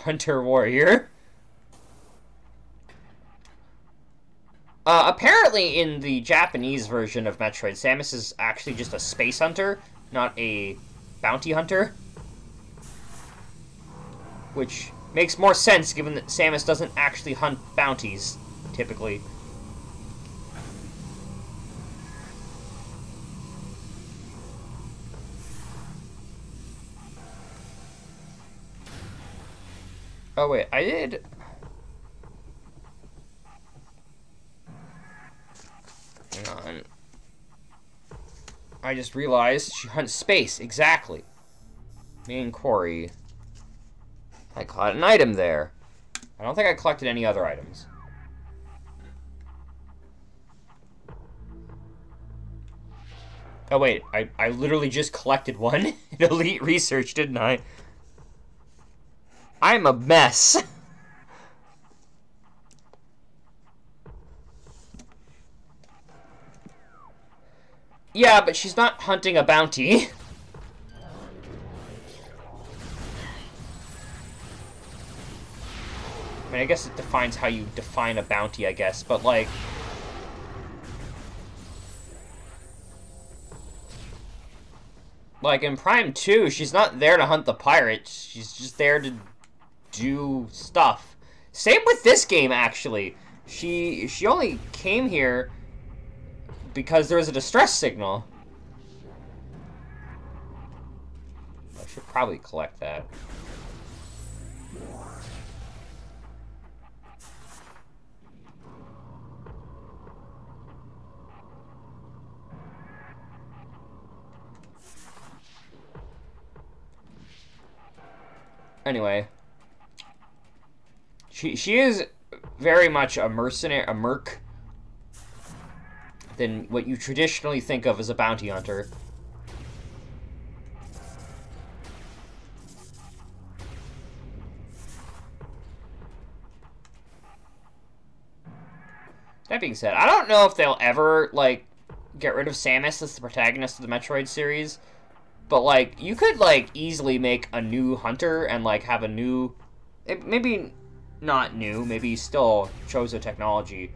Hunter warrior. Apparently in the Japanese version of Metroid, Samus is actually just a space hunter, not a bounty hunter. Which makes more sense given that Samus doesn't actually hunt bounties, typically. Oh wait, I did... Hang on. I just realized she hunts space, exactly. Main quarry. I caught an item there. I don't think I collected any other items. Oh wait, I literally just collected one in Elite Research, didn't I? I'm a mess. Yeah, but she's not hunting a bounty. I mean, I guess it defines how you define a bounty, I guess, but like... Like, in Prime 2, she's not there to hunt the pirates. She's just there to do stuff. Same with this game, actually. She only came here because there was a distress signal. I should probably collect that. Anyway, she is very much a mercenary, a merc, than what you traditionally think of as a bounty hunter. That being said, I don't know if they'll ever, like, get rid of Samus as the protagonist of the Metroid series. But, like, you could, like, easily make a new hunter and, like, have a new... Maybe not new, maybe still Chozo technology.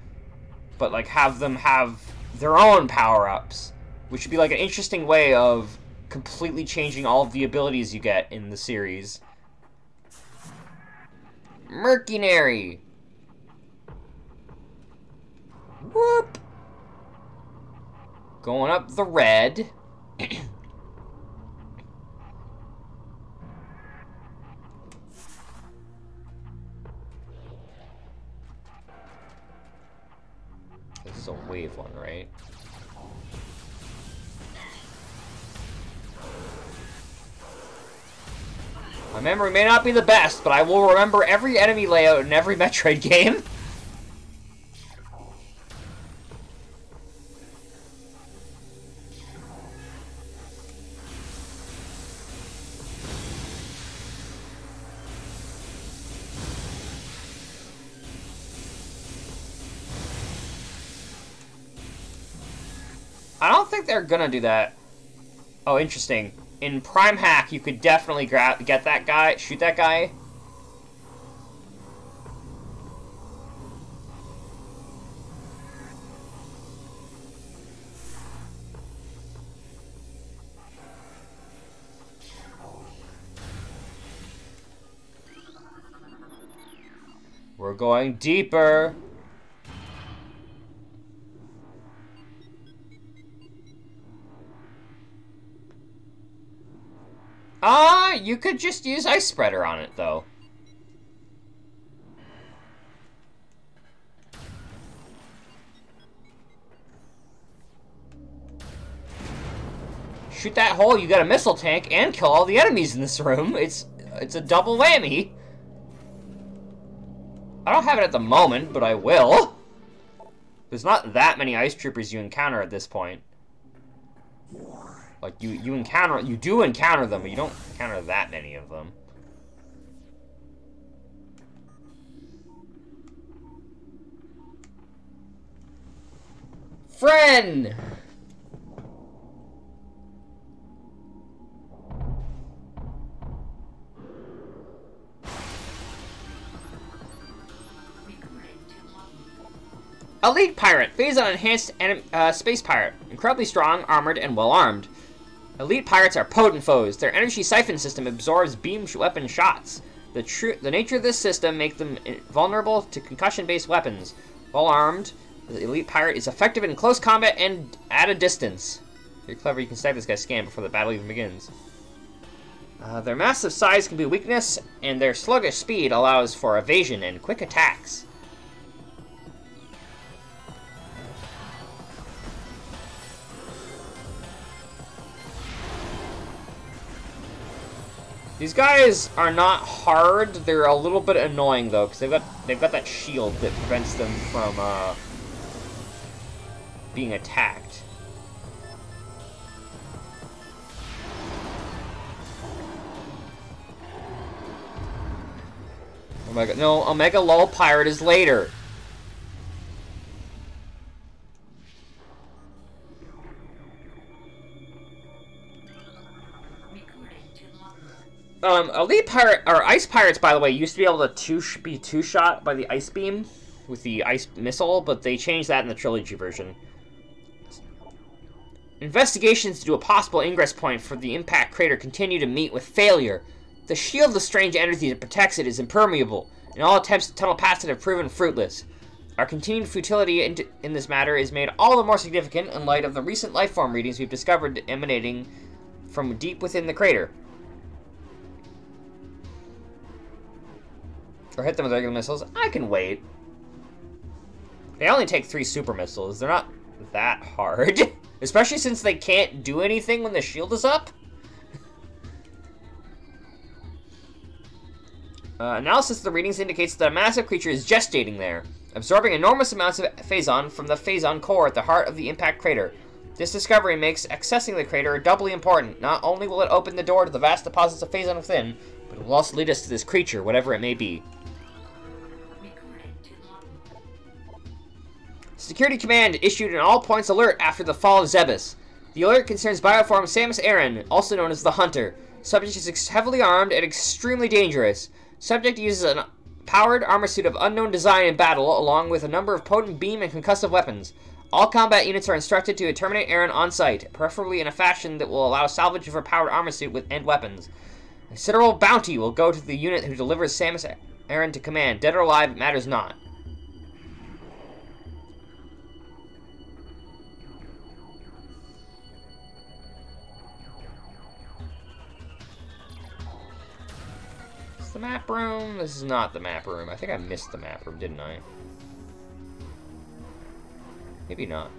But, like, have them have their own power-ups. Which would be, like, an interesting way of completely changing all of the abilities you get in the series. Mercenary! Whoop! Going up the red. This is a wave one, right? My memory may not be the best, but I will remember every enemy layout in every Metroid game. I don't think they're gonna do that. Oh, interesting. In Prime Hack, you could definitely get that guy, shoot that guy. We're going deeper. You could just use Ice Spreader on it, though. Shoot that hole, you got a missile tank, and kill all the enemies in this room. It's a double whammy. I don't have it at the moment, but I will. There's not that many ice troopers you encounter at this point. Like, you do encounter them, but you don't encounter that many of them. Friend! Elite Pirate, Phazon Enhanced Space Pirate. Incredibly strong, armored, and well-armed. Elite Pirates are potent foes. Their energy siphon system absorbs beam weapon shots. The nature of this system makes them vulnerable to concussion-based weapons. Well-armed, the Elite Pirate is effective in close combat and at a distance. If you're clever, you can snipe this guy's scan before the battle even begins. Their massive size can be a weakness, and their sluggish speed allows for evasion and quick attacks. These guys are not hard. They're a little bit annoying though, because they've got that shield that prevents them from being attacked. Omega, no, Omega Lull Pirate is later. Elite Pirate, or Ice Pirates, by the way, used to be able to be two-shot by the Ice Beam with the Ice Missile, but they changed that in the Trilogy version. Investigations to a possible ingress point for the impact crater continue to meet with failure. The shield of strange energy that protects it is impermeable, and all attempts to tunnel past it have proven fruitless. Our continued futility in this matter is made all the more significant in light of the recent lifeform readings we've discovered emanating from deep within the crater. Or hit them with regular missiles. I can wait. They only take 3 super missiles. They're not that hard. Especially since they can't do anything when the shield is up. Analysis of the readings indicates that a massive creature is gestating there, absorbing enormous amounts of phazon from the phazon core at the heart of the impact crater. This discovery makes accessing the crater doubly important. Not only will it open the door to the vast deposits of phazon within, but it will also lead us to this creature, whatever it may be. Security Command issued an all-points alert after the fall of Zebus. The alert concerns bioform Samus Aran, also known as the Hunter. Subject is heavily armed and extremely dangerous. Subject uses a powered armor suit of unknown design in battle, along with a number of potent beam and concussive weapons. All combat units are instructed to terminate Aran on site, preferably in a fashion that will allow salvage of her powered armor suit and weapons. A considerable bounty will go to the unit who delivers Samus Aran to command. Dead or alive, it matters not. The map room? This is not the map room. I think I missed the map room, didn't I? Maybe not.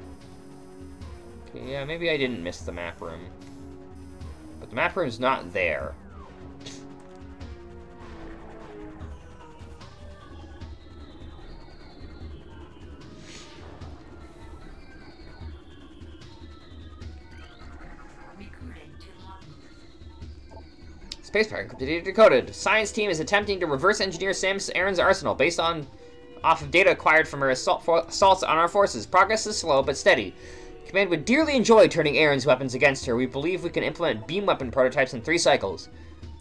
Okay, yeah, maybe I didn't miss the map room. But the map room's not there. Space Pirate encrypted decoded. Science team is attempting to reverse engineer Samus Aran's arsenal based off of data acquired from her assaults on our forces. Progress is slow but steady. Command would dearly enjoy turning Aran's weapons against her. We believe we can implement beam weapon prototypes in 3 cycles.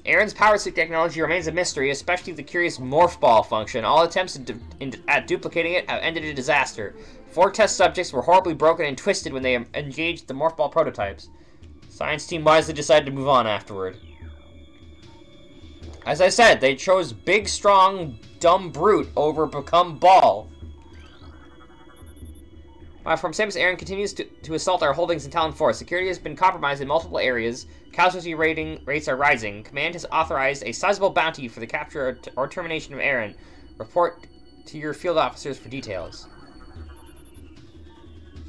Aran's power suit technology remains a mystery, especially the curious morph ball function. All attempts at duplicating it have ended in disaster. 4 test subjects were horribly broken and twisted when they engaged the morph ball prototypes. Science team wisely decided to move on afterward. As I said, they chose big, strong, dumb brute over become ball. From Samus Aran continues to assault our holdings in Talon 4. Security has been compromised in multiple areas. Casualty rates are rising. Command has authorized a sizable bounty for the capture or termination of Aran. Report to your field officers for details.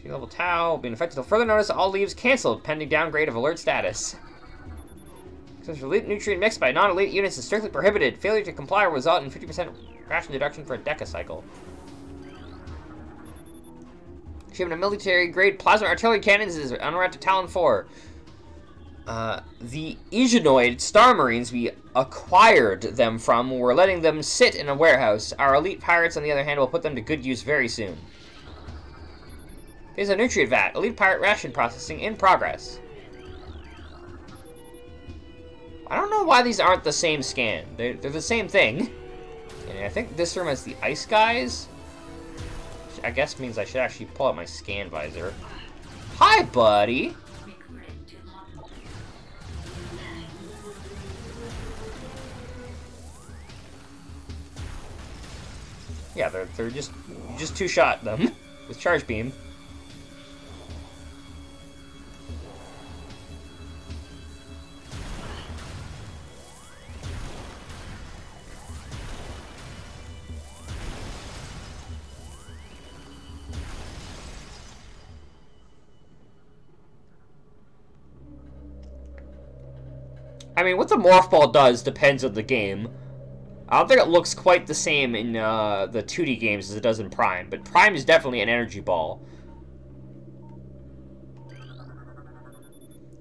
Field level Tau being affected until further notice. All leaves canceled pending downgrade of alert status. Since elite nutrient mixed by non-elite units is strictly prohibited, failure to comply will result in 50% ration deduction for a decacycle. Shipment of military-grade plasma artillery cannons is en route to Talon 4. The Egenoid Star Marines we acquired them from, we're letting them sit in a warehouse. Our elite pirates, on the other hand, will put them to good use very soon. Here's a nutrient vat. Elite pirate ration processing in progress. I don't know why these aren't the same scan. They're the same thing. And I think this room has the ice guys. I guess means I should actually pull out my scan visor. Hi, buddy! Yeah, they're just... You just two-shot them with Charge Beam. I mean, what the Morph Ball does depends on the game. I don't think it looks quite the same in the 2D games as it does in Prime, but Prime is definitely an energy ball.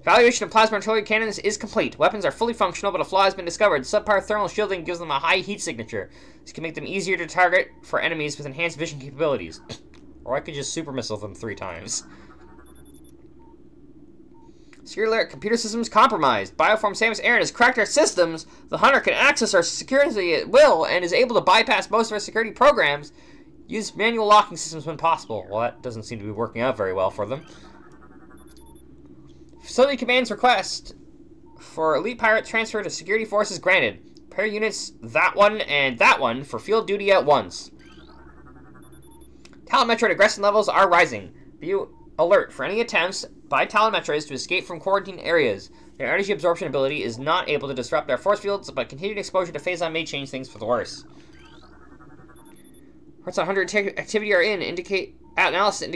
Evaluation of plasma artillery cannons is complete. Weapons are fully functional, but a flaw has been discovered. Subpar thermal shielding gives them a high heat signature. This can make them easier to target for enemies with enhanced vision capabilities. Or I could just super missile them 3 times. Security alert, computer systems compromised. Bioform Samus Aran has cracked our systems. The Hunter can access our security at will and is able to bypass most of our security programs. Use manual locking systems when possible. Well, that doesn't seem to be working out very well for them. Facility Command's request for Elite Pirate transfer to security forces granted. Prepare units that one and that one for field duty at once. Talon Metroid aggression levels are rising. Be alert for any attempts by Talon Metroids to escape from quarantine areas. Their energy absorption ability is not able to disrupt their force fields, but continued exposure to Phazon may change things for the worse. Reports on Hunter activity are in. Analysis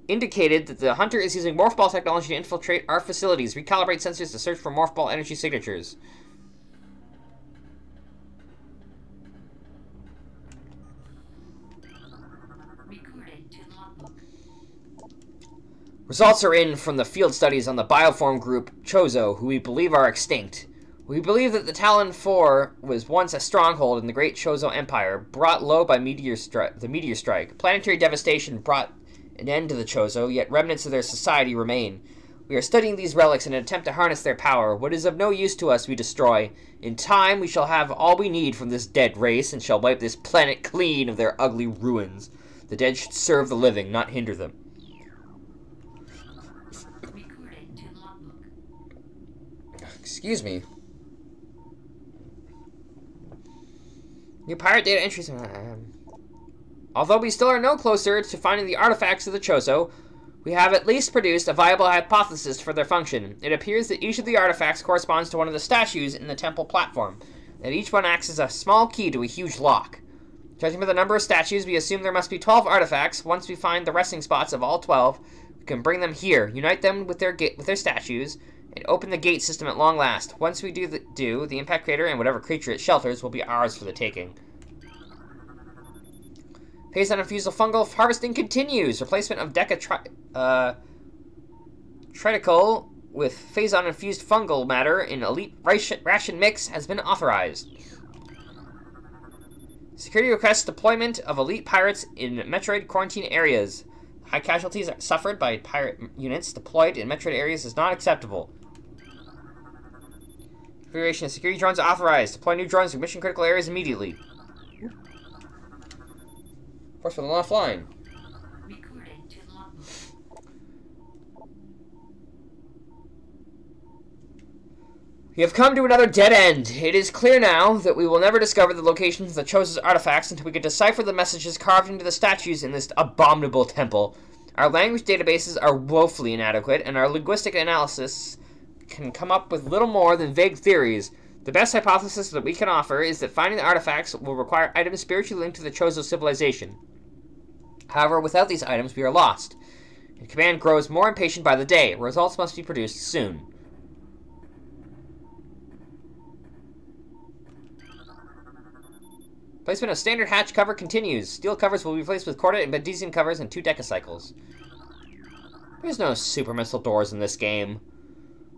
indicated that the Hunter is using Morph Ball technology to infiltrate our facilities. Recalibrate sensors to search for Morph Ball energy signatures. Results are in from the field studies on the bioform group Chozo, who we believe are extinct. We believe that the Talon 4 was once a stronghold in the Great Chozo Empire, brought low by the meteor strike. Planetary devastation brought an end to the Chozo, yet remnants of their society remain. We are studying these relics in an attempt to harness their power. What is of no use to us we destroy. In time, we shall have all we need from this dead race, and shall wipe this planet clean of their ugly ruins. The dead should serve the living, not hinder them. Excuse me. New pirate data entries. Although we still are no closer to finding the artifacts of the Chozo, we have at least produced a viable hypothesis for their function. It appears that each of the artifacts corresponds to one of the statues in the temple platform, and each one acts as a small key to a huge lock. Judging by the number of statues, we assume there must be 12 artifacts. Once we find the resting spots of all 12, we can bring them here, unite them with their statues, and open the gate system at long last. Once we do, the impact crater and whatever creature it shelters will be ours for the taking. Phazon infused fungal harvesting continues. Replacement of Tritical with Phazon infused fungal matter in elite ration mix has been authorized. Security requests deployment of elite pirates in Metroid quarantine areas. High casualties suffered by pirate units deployed in Metroid areas is not acceptable. Configuration of security drones authorized. Deploy new drones to mission critical areas immediately. Force for the offline. We have come to another dead end. It is clear now that we will never discover the locations of the Chozo's artifacts until we can decipher the messages carved into the statues in this abominable temple. Our language databases are woefully inadequate, and our linguistic analysis can come up with little more than vague theories. The best hypothesis that we can offer is that finding the artifacts will require items spiritually linked to the Chozo civilization. However, without these items, we are lost. And Command grows more impatient by the day. Results must be produced soon. Placement of standard hatch cover continues. Steel covers will be replaced with cordite and magnesium covers and 2 decacycles. There's no super missile doors in this game.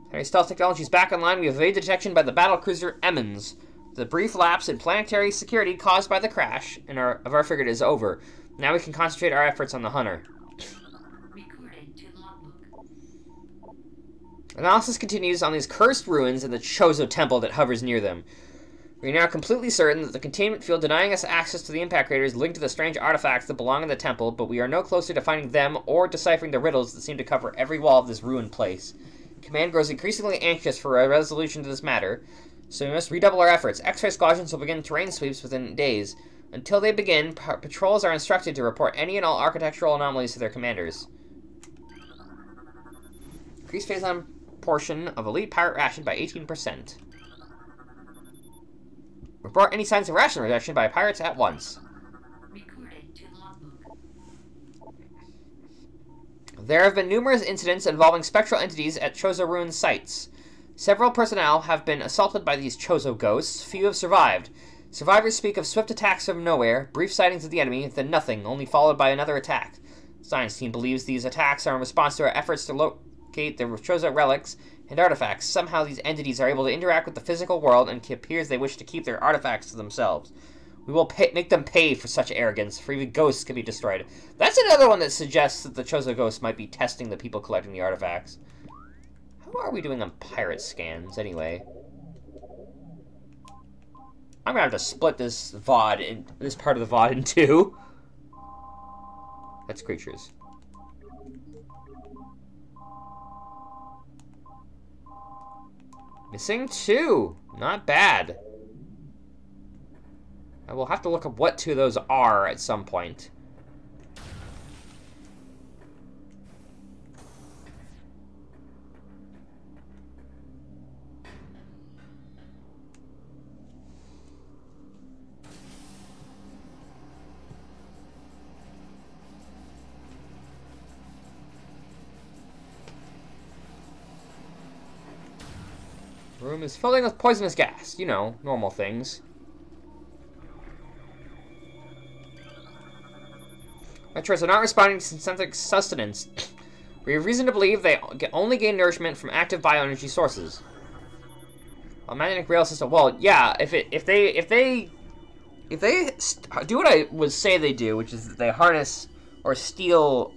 Planetary stealth technology is back online. We evade detection by the battlecruiser Emmons. The brief lapse in planetary security caused by the crash of our frigate is over. Now we can concentrate our efforts on the Hunter. Analysis continues on these cursed ruins and the Chozo temple that hovers near them. We are now completely certain that the containment field denying us access to the impact crater is linked to the strange artifacts that belong in the temple, but we are no closer to finding them or deciphering the riddles that seem to cover every wall of this ruined place. Command grows increasingly anxious for a resolution to this matter, so we must redouble our efforts. X-ray squadrons will begin terrain sweeps within days. Until they begin, patrols are instructed to report any and all architectural anomalies to their commanders. Increase phase-on portion of elite pirate ration by 18%. Report any signs of ration reduction by pirates at once. Recorded to logbook. There have been numerous incidents involving spectral entities at Chozo ruin sites. Several personnel have been assaulted by these Chozo ghosts. Few have survived. Survivors speak of swift attacks from nowhere, brief sightings of the enemy, then nothing, only followed by another attack. The science team believes these attacks are in response to our efforts to locate the Chozo relics and artifacts. Somehow these entities are able to interact with the physical world, and it appears they wish to keep their artifacts to themselves. We will make them pay for such arrogance, for even ghosts can be destroyed. That's another one that suggests that the Chozo ghosts might be testing the people collecting the artifacts. How are we doing on pirate scans, anyway? I'm gonna have to split this this part of the VOD in two. That's creatures. Missing 2. Not bad. I will have to look up what 2 of those are at some point. The room is filling with poisonous gas. You know, normal things. Metroids are not responding to synthetic sustenance. We have reason to believe they only gain nourishment from active bioenergy sources. A magnetic rail system. Well, yeah. If they do what I would say they do, which is that they harness or steal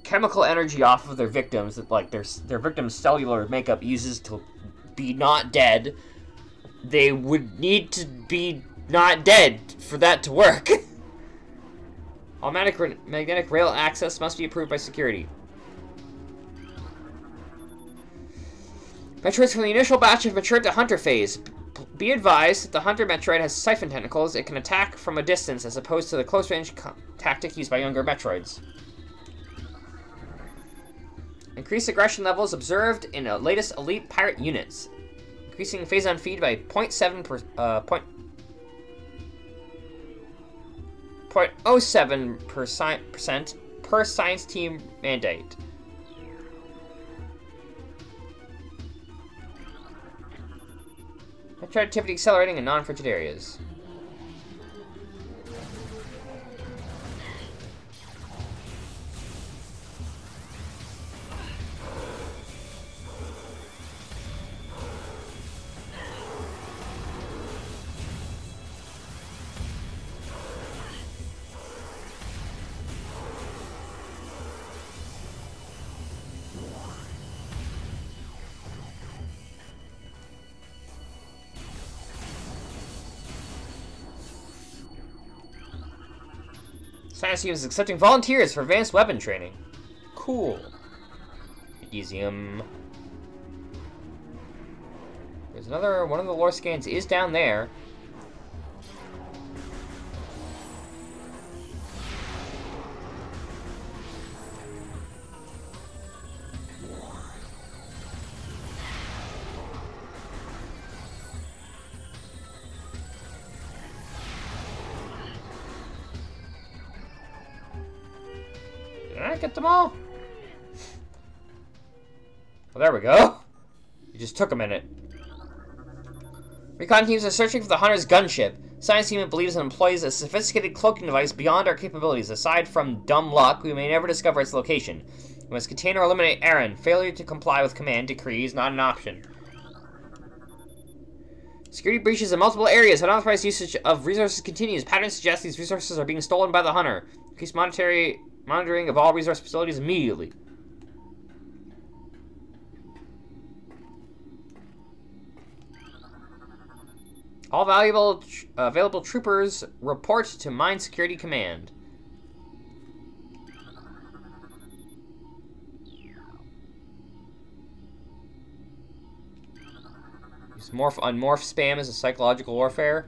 chemical energy off of their victims that like their victims' cellular makeup uses to be not dead, they would need to be not dead for that to work. All magnetic rail access must be approved by security. Metroids from the initial batch have matured to hunter phase. Be advised that the hunter Metroid has siphon tentacles. It can attack from a distance as opposed to the close range tactic used by younger Metroids. Increased aggression levels observed in the latest elite pirate units. Increasing phase-on feed by 0.07% per science team mandate. Metroid activity accelerating in non-frigid areas. Science team is accepting volunteers for advanced weapon training. Cool. Museum. There's another one of the lore scans is down there. Did I get them all? Well, there we go. It just took a minute. Recon teams are searching for the Hunter's gunship. Science team believes it employs a sophisticated cloaking device beyond our capabilities. Aside from dumb luck, we may never discover its location. We must contain or eliminate Aaron. Failure to comply with command decree is not an option. Security breaches in multiple areas. Unauthorized usage of resources continues. Patterns suggest these resources are being stolen by the Hunter. Increase monitoring of all resource facilities immediately. All available troopers report to Mine Security Command. Use morph spam as a psychological warfare.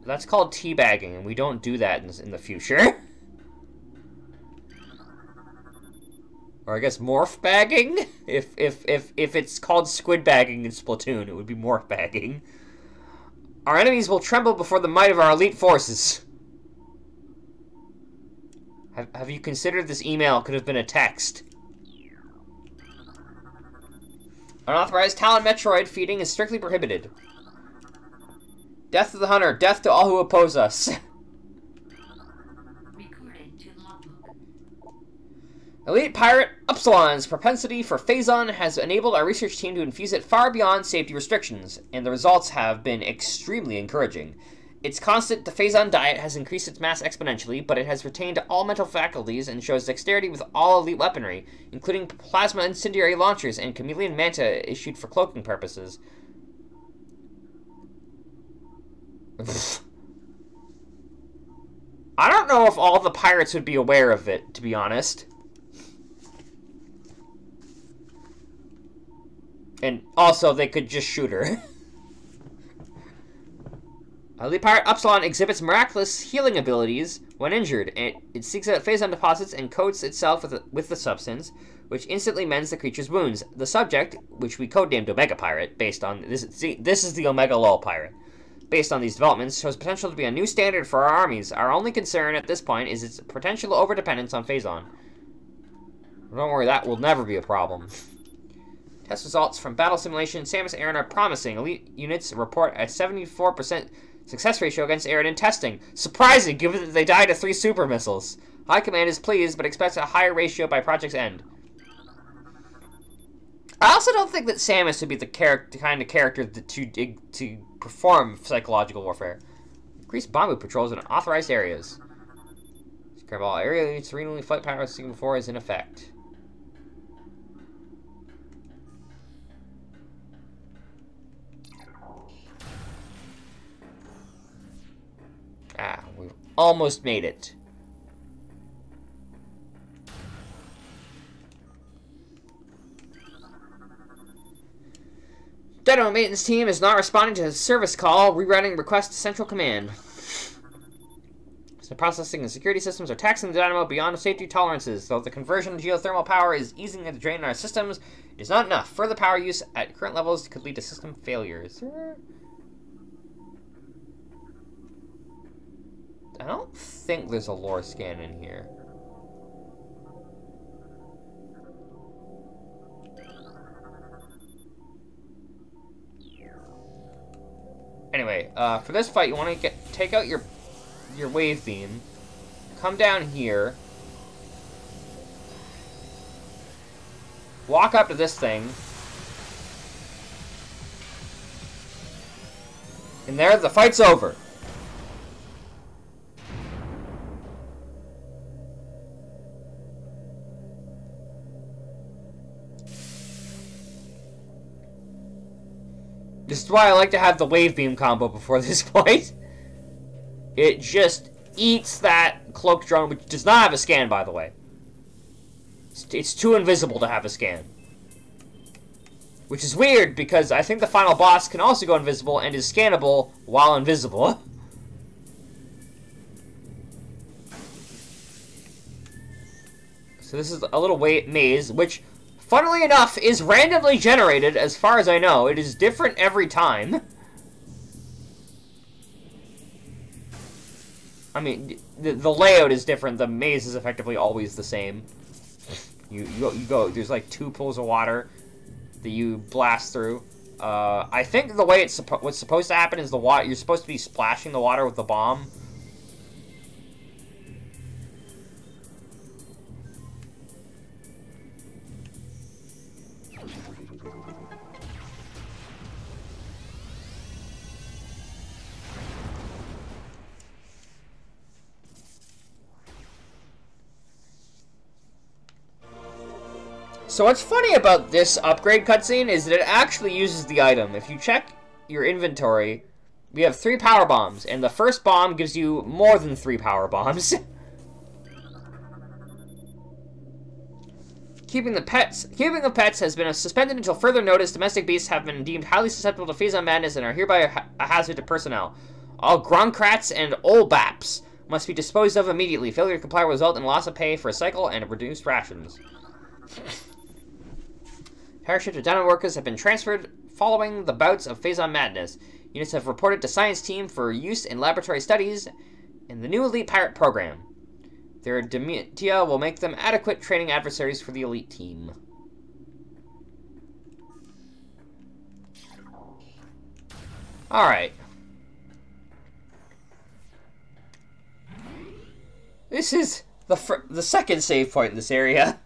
That's called teabagging, and we don't do that in the future. Or I guess morph bagging? If it's called squid bagging in Splatoon, it would be morph bagging. Our enemies will tremble before the might of our elite forces. Have you considered this email could have been a text? Unauthorized Talon Metroid feeding is strictly prohibited. Death to the hunter, death to all who oppose us. Recorded to logbook. Elite Pirate Upsilon's propensity for Phazon has enabled our research team to infuse it far beyond safety restrictions, and the results have been extremely encouraging. Its constant Phazon diet has increased its mass exponentially, but it has retained all mental faculties and shows dexterity with all elite weaponry, including plasma incendiary launchers and chameleon manta issued for cloaking purposes. I don't know if all the pirates would be aware of it, to be honest. And also, they could just shoot her. Elite Pirate Upsilon exhibits miraculous healing abilities when injured. It seeks out Phazon deposits and coats itself with the substance, which instantly mends the creature's wounds. The subject, which we codenamed Omega Pirate, based on... This is the Omega Lol Pirate. Based on these developments, shows potential to be a new standard for our armies. Our only concern at this point is its potential overdependence on Phazon. Don't worry, that will never be a problem. Test results from battle simulation Samus Aran are promising. Elite units report a 74% success ratio against Aran in testing. Surprising, given that they died to 3 super missiles. High Command is pleased, but expects a higher ratio by project's end. I also don't think that Samus would be the kind of character to perform psychological warfare. Increase Bombu patrols in authorized areas. Grab all area units serenely flight power seen before is in effect. Ah, we've almost made it. Dynamo maintenance team is not responding to a service call, rerouting request to central command. So processing and security systems are taxing the Dynamo beyond safety tolerances. Though the conversion to geothermal power is easing the drain on our systems, it is not enough. Further power use at current levels could lead to system failures. I don't think there's a lore scan in here. Anyway, for this fight, you want to take out your wave beam, come down here, walk up to this thing, and there, the fight's over. This is why I like to have the wave beam combo before this point. It just eats that cloaked drone, which does not have a scan, by the way. It's too invisible to have a scan. Which is weird, because I think the final boss can also go invisible and is scannable while invisible. So this is a little maze, which, funnily enough, is randomly generated, as far as I know. It is different every time. I mean, the layout is different. The maze is effectively always the same. You go, there's like 2 pools of water that you blast through. I think the way what's supposed to happen is the water, you're supposed to be splashing the water with the bomb. So what's funny about this upgrade cutscene is that it actually uses the item. If you check your inventory, We have 3 power bombs, and the first bomb gives you more than 3 power bombs. Keeping of pets has been suspended until further notice. Domestic beasts have been deemed highly susceptible to phase-on madness and are hereby a hazard to personnel. All Grunkrats and Olbaps must be disposed of immediately. Failure to comply will result in loss of pay for a cycle and reduced rations. Parachute dino workers have been transferred following the bouts of phase-on madness. Units have reported to science team for use in laboratory studies in the new elite pirate program. Their dementia will make them adequate training adversaries for the elite team. Alright. This is the second save point in this area.